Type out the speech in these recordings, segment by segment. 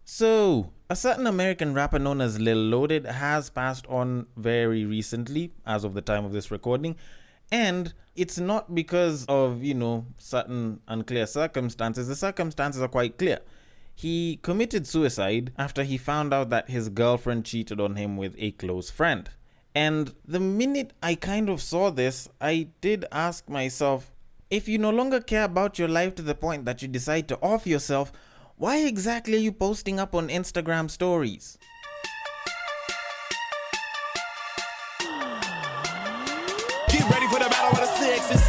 So, a certain American rapper known as Lil Loaded has passed on very recently, as of the time of this recording. And it's not because of, certain unclear circumstances. The circumstances are quite clear. He committed suicide after he found out that his girlfriend cheated on him with a close friend. And the minute I kind of saw this, I did ask myself, if you no longer care about your life to the point that you decide to off yourself, why exactly are you posting up on Instagram stories? Get ready for the battle of the sexes.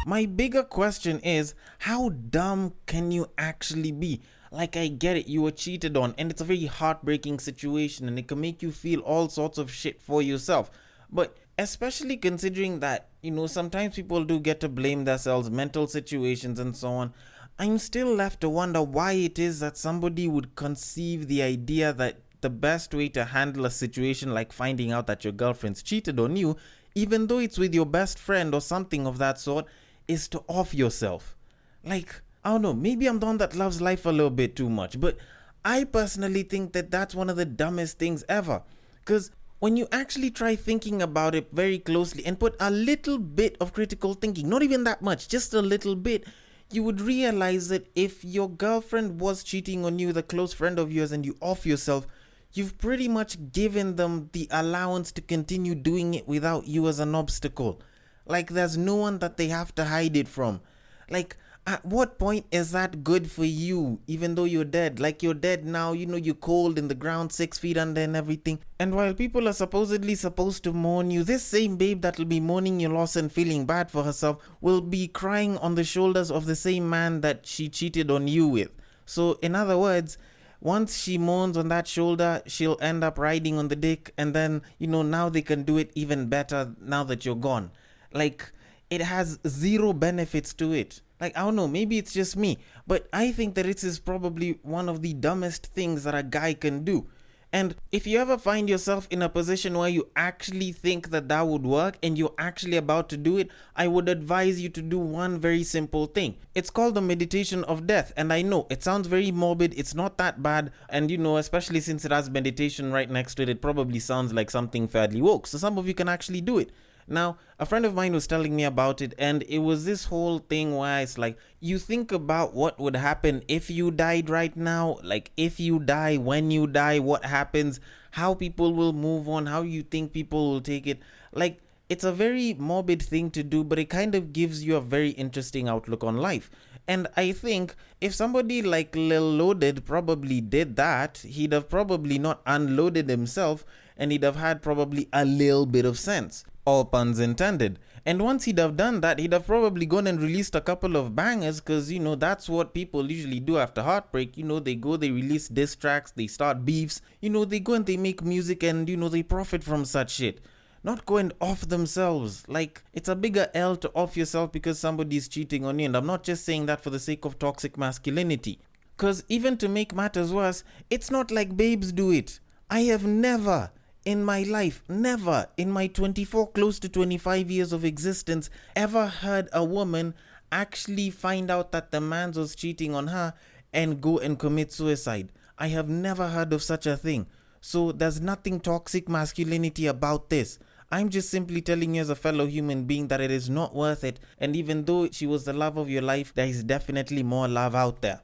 My bigger question is, how dumb can you actually be? Like, I get it, you were cheated on and it's a very heartbreaking situation and it can make you feel all sorts of shit for yourself. But especially considering that, sometimes people do get to blame themselves, mental situations and so on, I'm still left to wonder why it is that somebody would conceive the idea that the best way to handle a situation like finding out that your girlfriend's cheated on you, even though it's with your best friend or something of that sort, is to off yourself. Like, I don't know, maybe I'm the one that loves life a little bit too much, but I personally think that that's one of the dumbest things ever. Because when you actually try thinking about it very closely and put a little bit of critical thinking, not even that much, just a little bit, you would realize that if your girlfriend was cheating on you with a close friend of yours and you off yourself, you've pretty much given them the allowance to continue doing it without you as an obstacle. Like, there's no one that they have to hide it from. Like, at what point is that good for you, even though you're dead? Like, you're dead now, you're cold in the ground, 6 feet under and everything. And while people are supposedly supposed to mourn you, this same babe that will be mourning your loss and feeling bad for herself will be crying on the shoulders of the same man that she cheated on you with. So, in other words, once she mourns on that shoulder, she'll end up riding on the dick, and then, now they can do it even better now that you're gone. Like, it has zero benefits to it. Like, I don't know, maybe it's just me, but I think that this is probably one of the dumbest things that a guy can do. And if you ever find yourself in a position where you actually think that that would work and you're actually about to do it, I would advise you to do one very simple thing. It's called the meditation of death. And I know it sounds very morbid. It's not that bad. And especially since it has meditation right next to it, it probably sounds like something fairly woke. So some of you can actually do it. Now, a friend of mine was telling me about it, and it was this whole thing where it's like, you think about what would happen if you died right now, like if you die, when you die, what happens, how people will move on, how you think people will take it. Like, it's a very morbid thing to do, but it kind of gives you a very interesting outlook on life. And I think if somebody like Lil Loaded probably did that, he'd have probably not unloaded himself, and he'd have had probably a little bit of sense. All puns intended. And once he'd have done that, he'd have probably gone and released a couple of bangers, because, that's what people usually do after heartbreak. They go, they release diss tracks, they start beefs, they go and they make music and, they profit from such shit. Not go and off themselves. Like, it's a bigger L to off yourself because somebody's cheating on you. And I'm not just saying that for the sake of toxic masculinity. Because even to make matters worse, it's not like babes do it. I have never in my life, never in my 24 close to 25 years of existence ever heard a woman actually find out that the man was cheating on her and go and commit suicide. I have never heard of such a thing. So there's nothing toxic masculinity about this. I'm just simply telling you as a fellow human being that it is not worth it, and even though she was the love of your life, there is definitely more love out there.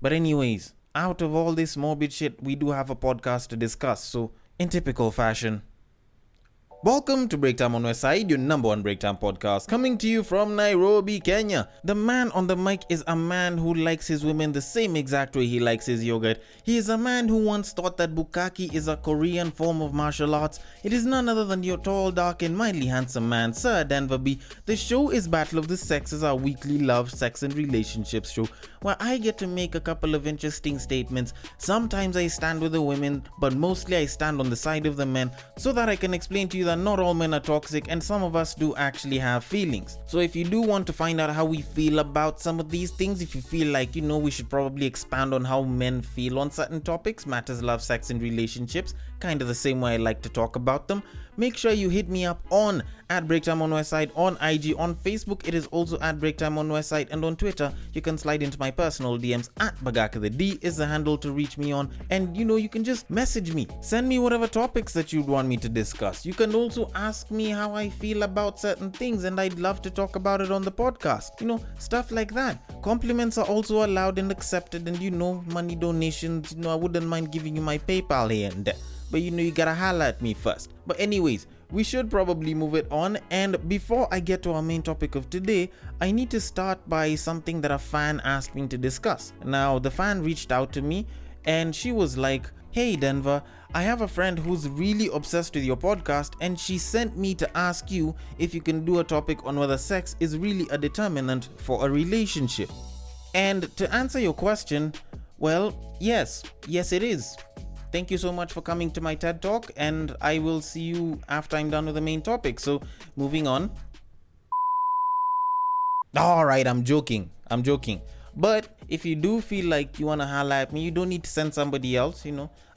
But anyways, out of all this morbid shit, we do have a podcast to discuss, so in typical fashion, welcome to Breaktime on Westside, your number one breaktime podcast, coming to you from Nairobi, Kenya. The man on the mic is a man who likes his women the same exact way he likes his yogurt. He is a man who once thought that bukkake is a Korean form of martial arts. It is none other than your tall, dark, and mildly handsome man, Sir Denver B. The show is Battle of the Sexes, our weekly love, sex, and relationships show, where I get to make a couple of interesting statements. Sometimes I stand with the women, but mostly I stand on the side of the men, so that I can explain to you that not all men are toxic and some of us do actually have feelings. So if you do want to find out how we feel about some of these things, if you feel like, we should probably expand on how men feel on certain topics, matters, love, sex, and relationships, kind of the same way I like to talk about them, make sure you hit me up on @BreakTime on Westside, on IG, on Facebook, it is also @BreakTime on Westside, and on Twitter, you can slide into my personal DMs @Bagaka. The D is the handle to reach me on, and you can just message me, send me whatever topics that you'd want me to discuss. You can also ask me how I feel about certain things, and I'd love to talk about it on the podcast. Stuff like that. Compliments are also allowed and accepted, and money donations, I wouldn't mind giving you my PayPal here and there. But you gotta holla at me first. But anyways, we should probably move it on, and before I get to our main topic of today, I need to start by something that a fan asked me to discuss. Now, the fan reached out to me and she was like, "Hey Denver, I have a friend who's really obsessed with your podcast, and she sent me to ask you if you can do a topic on whether sex is really a determinant for a relationship." And to answer your question, well, yes it is. Thank you so much for coming to my TED Talk, and I will see you after I'm done with the main topic. So, moving on. Alright, I'm joking. But if you do feel like you want to holla at me, you don't need to send somebody else,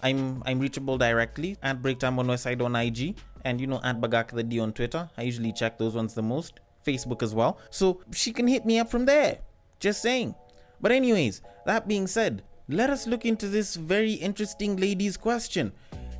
I'm reachable directly @BreakTime on Westside on IG, and @Bagaka the D on Twitter. I usually check those ones the most. Facebook as well. So she can hit me up from there. Just saying. But anyways, that being said, let us look into this very interesting lady's question.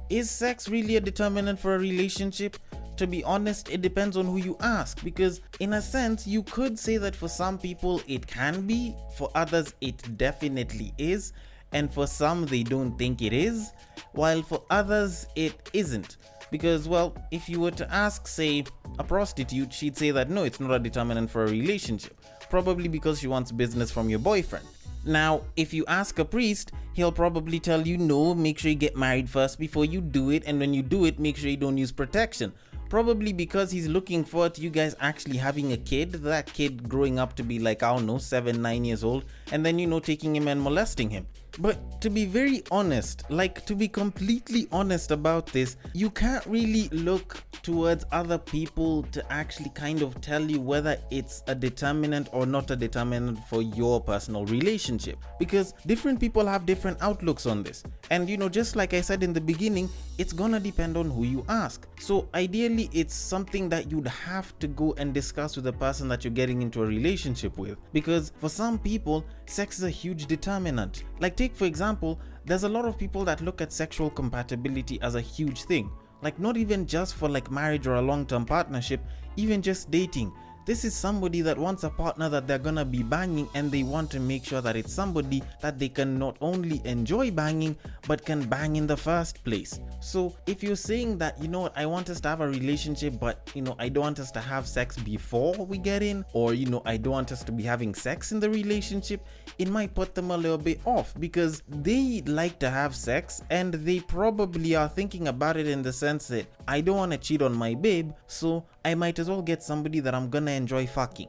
Is sex really a determinant for a relationship? To be honest, it depends on who you ask, because in a sense, you could say that for some people it can be, for others it definitely is, and for some they don't think it is, while for others it isn't. Because, well, if you were to ask, say, a prostitute, she'd say that no, it's not a determinant for a relationship, probably because she wants business from your boyfriend. Now, if you ask a priest, he'll probably tell you no, make sure you get married first before you do it, and when you do it, make sure you don't use protection. Probably because he's looking forward to you guys actually having a kid, that kid growing up to be like, 7, 9 years old, and then taking him and molesting him. But to be very honest, to be completely honest about this, you can't really look towards other people to actually kind of tell you whether it's a determinant or not a determinant for your personal relationship, because different people have different outlooks on this. And just like I said in the beginning, it's gonna depend on who you ask. So ideally, it's something that you'd have to go and discuss with the person that you're getting into a relationship with, because for some people, sex is a huge determinant. Take for example, there's a lot of people that look at sexual compatibility as a huge thing. Not even just for marriage or a long-term partnership, even just dating. This is somebody that wants a partner that they're gonna be banging, and they want to make sure that it's somebody that they can not only enjoy banging, but can bang in the first place. So if you're saying that, I want us to have a relationship, but I don't want us to have sex before we get in, or I don't want us to be having sex in the relationship, it might put them a little bit off, because they like to have sex, and they probably are thinking about it in the sense that I don't want to cheat on my babe, so I might as well get somebody that I'm gonna enjoy fucking.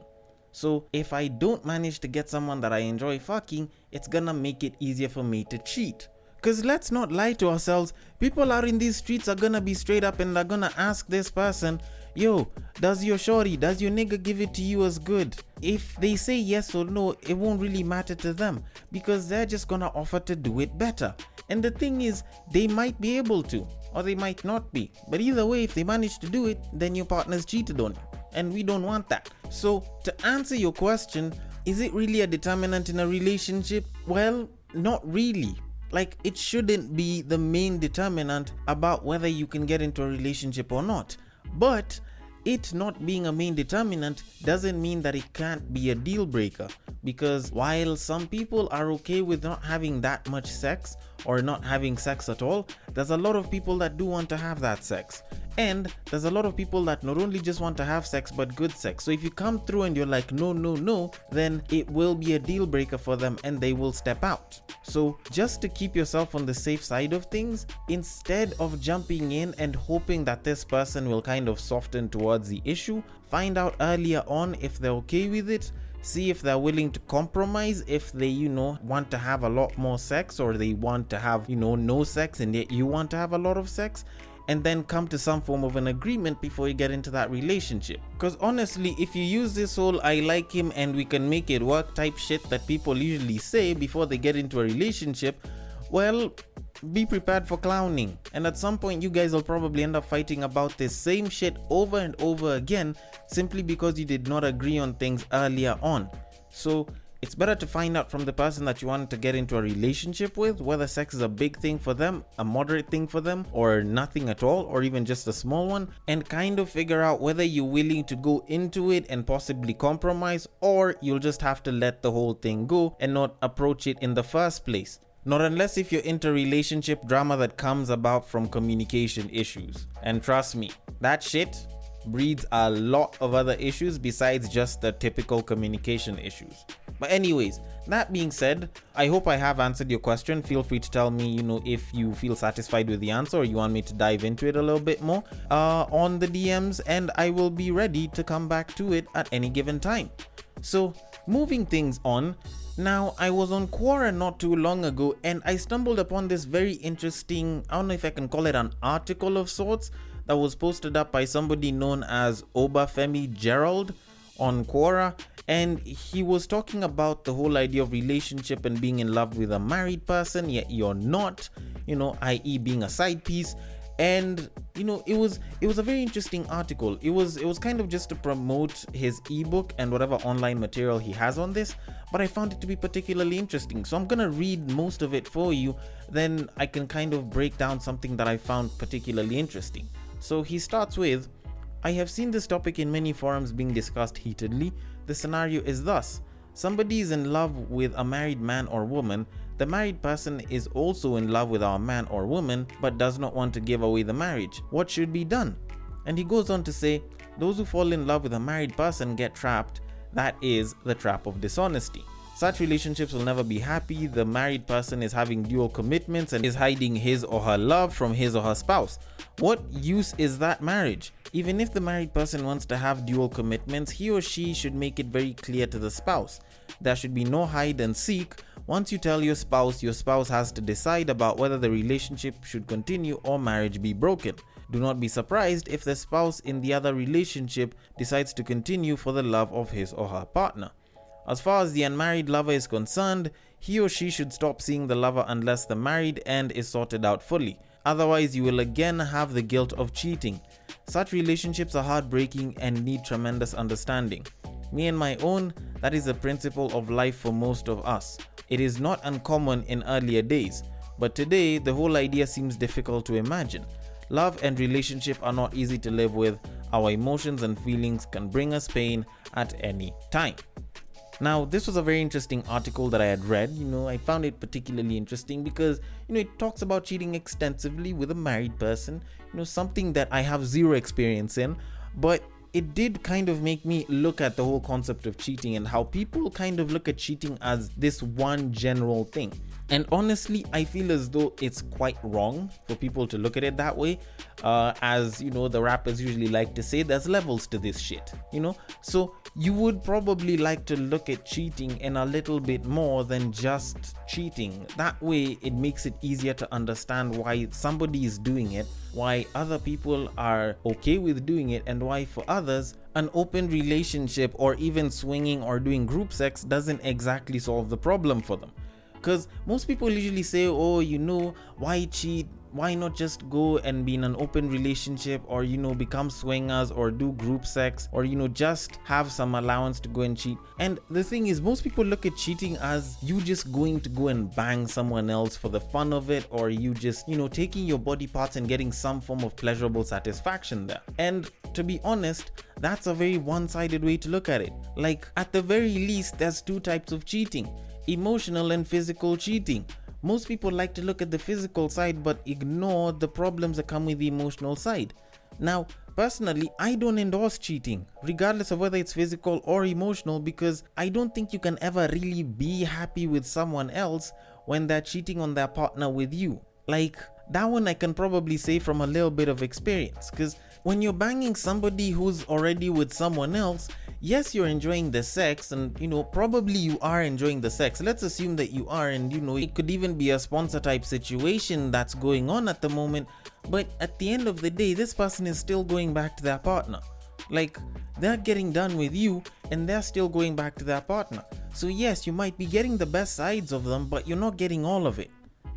So if I don't manage to get someone that I enjoy fucking, it's gonna make it easier for me to cheat. Because let's not lie to ourselves, people out in these streets are gonna be straight up and they're gonna ask this person, "Yo, does your nigga give it to you as good?" If they say yes or no, it won't really matter to them, because they're just gonna offer to do it better. And the thing is, they might be able to, or they might not be. But either way, if they manage to do it, then your partner's cheated on you. And we don't want that. So to answer your question, is it really a determinant in a relationship? Well, not really. It shouldn't be the main determinant about whether you can get into a relationship or not. But it not being a main determinant doesn't mean that it can't be a deal breaker. Because while some people are okay with not having that much sex or not having sex at all, there's a lot of people that do want to have that sex. And there's a lot of people that not only just want to have sex, but good sex. So if you come through and you're like, no, then it will be a deal breaker for them and they will step out. So just to keep yourself on the safe side of things, instead of jumping in and hoping that this person will kind of soften towards the issue, find out earlier on if they're okay with it. See if they're willing to compromise, if they, want to have a lot more sex, or they want to have, no sex and yet you want to have a lot of sex. and then come to some form of an agreement before you get into that relationship. Because honestly, if you use this whole I like him and we can make it work type shit that people usually say before they get into a relationship, well, be prepared for clowning. And at some point you guys will probably end up fighting about this same shit over and over again, simply because you did not agree on things earlier on. So it's better to find out from the person that you want to get into a relationship with whether sex is a big thing for them, a moderate thing for them, or nothing at all, or even just a small one, and kind of figure out whether you're willing to go into it and possibly compromise, or you'll just have to let the whole thing go and not approach it in the first place. Not unless if you're into relationship drama that comes about from communication issues. And trust me, that shit breeds a lot of other issues besides just the typical communication issues. But anyways, that being said, I hope I have answered your question. Feel free to tell me, if you feel satisfied with the answer or you want me to dive into it a little bit more on the DMs, and I will be ready to come back to it at any given time. So, moving things on. Now, I was on Quora not too long ago and I stumbled upon this very interesting, I don't know if I can call it an article of sorts, that was posted up by somebody known as Obafemi Gerald on Quora, and he was talking about the whole idea of relationship and being in love with a married person yet you're not, i.e. being a side piece. And it was a very interesting article. It was kind of just to promote his ebook and whatever online material he has on this, but I found it to be particularly interesting, so I'm gonna read most of it for you, then I can kind of break down something that I found particularly interesting. So he starts with, I have seen this topic in many forums being discussed heatedly. The scenario is thus: somebody is in love with a married man or woman. The married person is also in love with our man or woman but does not want to give away the marriage. What should be done? And he goes on to say, those who fall in love with a married person get trapped. That is the trap of dishonesty. Such relationships will never be happy. The married person is having dual commitments and is hiding his or her love from his or her spouse. What use is that marriage? Even if the married person wants to have dual commitments, he or she should make it very clear to the spouse. There should be no hide and seek. Once you tell your spouse has to decide about whether the relationship should continue or marriage be broken. Do not be surprised if the spouse in the other relationship decides to continue for the love of his or her partner. As far as the unmarried lover is concerned, he or she should stop seeing the lover unless the married end is sorted out fully. Otherwise, you will again have the guilt of cheating. Such relationships are heartbreaking and need tremendous understanding. Me and my own, that is the principle of life for most of us. It is not uncommon in earlier days, but today the whole idea seems difficult to imagine. Love and relationship are not easy to live with. Our emotions and feelings can bring us pain at any time. Now, this was a very interesting article that I had read. I found it particularly interesting because, it talks about cheating extensively with a married person, something that I have zero experience in, but it did kind of make me look at the whole concept of cheating and how people kind of look at cheating as this one general thing. And honestly, I feel as though it's quite wrong for people to look at it that way. As the rappers usually like to say, there's levels to this shit, So you would probably like to look at cheating in a little bit more than just cheating. That way, it makes it easier to understand why somebody is doing it, why other people are okay with doing it, and why for others, an open relationship or even swinging or doing group sex doesn't exactly solve the problem for them. Because most people usually say, why cheat? Why not just go and be in an open relationship or, become swingers or do group sex or, just have some allowance to go and cheat. And the thing is, most people look at cheating as you just going to go and bang someone else for the fun of it, or you just, taking your body parts and getting some form of pleasurable satisfaction there. And to be honest, that's a very one-sided way to look at it. Like, at the very least, there's two types of cheating: emotional and physical cheating. Most people like to look at the physical side but ignore the problems that come with the emotional side. Now, personally, I don't endorse cheating, regardless of whether it's physical or emotional, because I don't think you can ever really be happy with someone else when they're cheating on their partner with you. Like, that one I can probably say from a little bit of experience, because when you're banging somebody who's already with someone else, yes, you're enjoying the sex, and probably you are enjoying the sex. Let's assume that you are, and it could even be a sponsor type situation that's going on at the moment. But at the end of the day, this person is still going back to their partner. Like, they're getting done with you and they're still going back to their partner. So yes, you might be getting the best sides of them, but you're not getting all of it.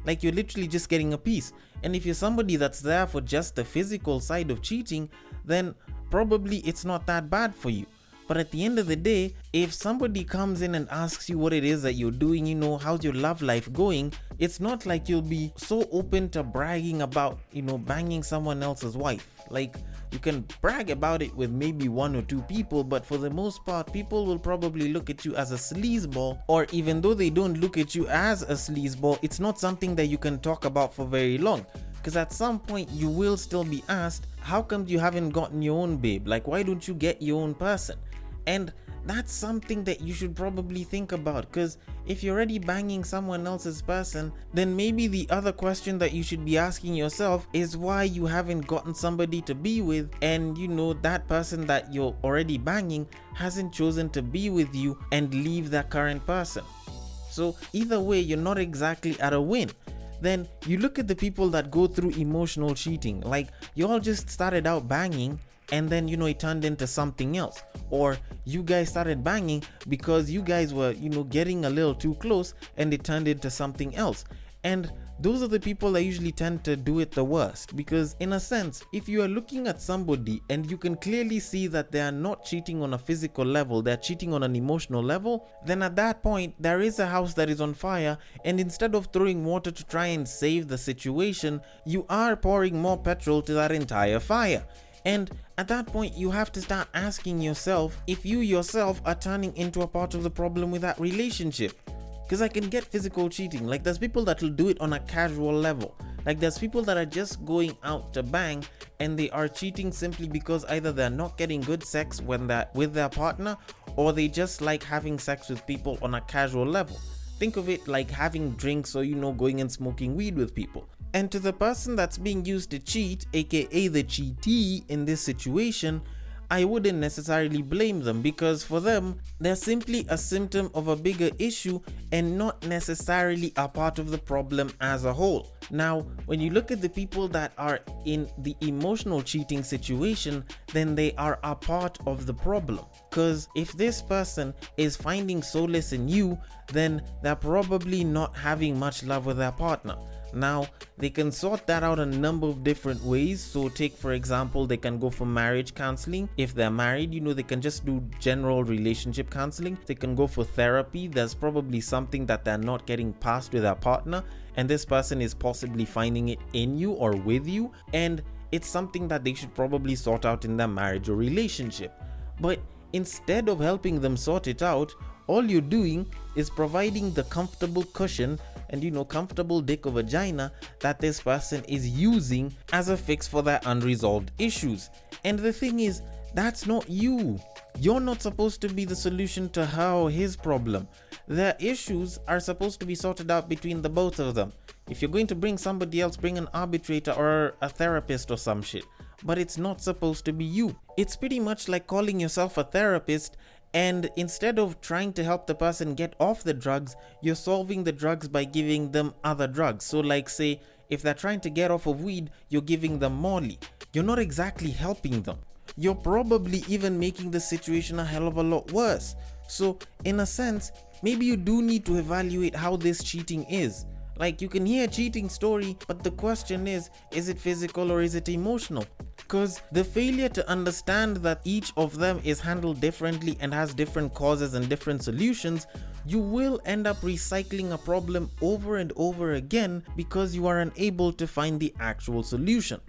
Like, you're literally just getting a piece. And if you're somebody that's there for just the physical side of cheating, then probably it's not that bad for you. But at the end of the day, if somebody comes in and asks you what it is that you're doing, how's your love life going, it's not like you'll be so open to bragging about, banging someone else's wife. Like, you can brag about it with maybe one or two people, but for the most part, people will probably look at you as a sleazeball, or even though they don't look at you as a sleazeball, it's not something that you can talk about for very long. Because at some point, you will still be asked, how come you haven't gotten your own babe? Like, why don't you get your own person? And that's something that you should probably think about, because if you're already banging someone else's person, then maybe the other question that you should be asking yourself is why you haven't gotten somebody to be with, and that person that you're already banging hasn't chosen to be with you and leave that current person. So either way, you're not exactly at a win. Then you look at the people that go through emotional cheating. Like, you all just started out banging, and then it turned into something else, or you guys started banging because you guys were getting a little too close, and it turned into something else. And those are the people that usually tend to do it the worst, because in a sense, if you are looking at somebody and you can clearly see that they are not cheating on a physical level, they're cheating on an emotional level, then at that point there is a house that is on fire, and instead of throwing water to try and save the situation, you are pouring more petrol to that entire fire. And at that point, you have to start asking yourself if you yourself are turning into a part of the problem with that relationship. Because I can get physical cheating. Like, there's people that will do it on a casual level. Like, there's people that are just going out to bang, and they are cheating simply because either they're not getting good sex when they're with their partner, or they just like having sex with people on a casual level. Think of it like having drinks, or going and smoking weed with people. And to the person that's being used to cheat, aka the cheatee in this situation, I wouldn't necessarily blame them, because for them, they're simply a symptom of a bigger issue and not necessarily a part of the problem as a whole. Now, when you look at the people that are in the emotional cheating situation, then they are a part of the problem. Because if this person is finding solace in you, then they're probably not having much love with their partner. Now, they can sort that out a number of different ways. So take, for example, they can go for marriage counseling. If they're married, they can just do general relationship counseling. They can go for therapy. There's probably something that they're not getting past with their partner, and this person is possibly finding it in you or with you, and it's something that they should probably sort out in their marriage or relationship. But instead of helping them sort it out, all you're doing is providing the comfortable cushion and comfortable dick or vagina that this person is using as a fix for their unresolved issues. And the thing is, that's not you. You're not supposed to be the solution to her or his problem. Their issues are supposed to be sorted out between the both of them. If you're going to bring somebody else, bring an arbitrator or a therapist or some shit. But it's not supposed to be you. It's pretty much like calling yourself a therapist, and instead of trying to help the person get off the drugs, you're solving the drugs by giving them other drugs. So like, say, if they're trying to get off of weed, you're giving them Molly. You're not exactly helping them. You're probably even making the situation a hell of a lot worse. So in a sense, maybe you do need to evaluate how this cheating is. Like, you can hear a cheating story, but the question is it physical or is it emotional? Because the failure to understand that each of them is handled differently and has different causes and different solutions, you will end up recycling a problem over and over again because you are unable to find the actual solution.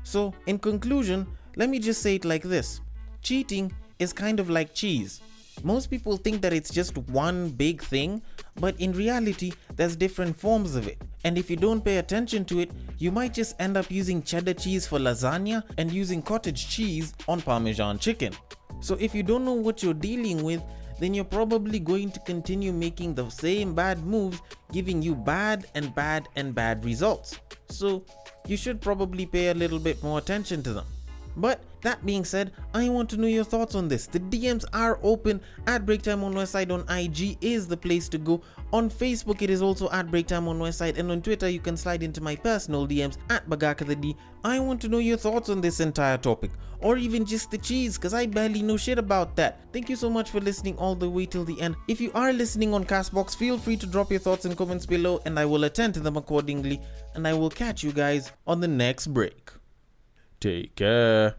So, in conclusion, let me just say it like this. Cheating is kind of like cheese. Most people think that it's just one big thing, but in reality, there's different forms of it. And if you don't pay attention to it, you might just end up using cheddar cheese for lasagna and using cottage cheese on Parmesan chicken. So if you don't know what you're dealing with, then you're probably going to continue making the same bad moves, giving you bad and bad and bad results. So you should probably pay a little bit more attention to them. But that being said, I want to know your thoughts on this. The DMs are open. At Breaktime on Westside on IG is the place to go. On Facebook, it is also at Breaktime on Westside, and on Twitter, you can slide into my personal DMs at BagakaTheD. I want to know your thoughts on this entire topic, or even just the cheese, because I barely know shit about that. Thank you so much for listening all the way till the end. If you are listening on Castbox, feel free to drop your thoughts and comments below, and I will attend to them accordingly. And I will catch you guys on the next break. Take care.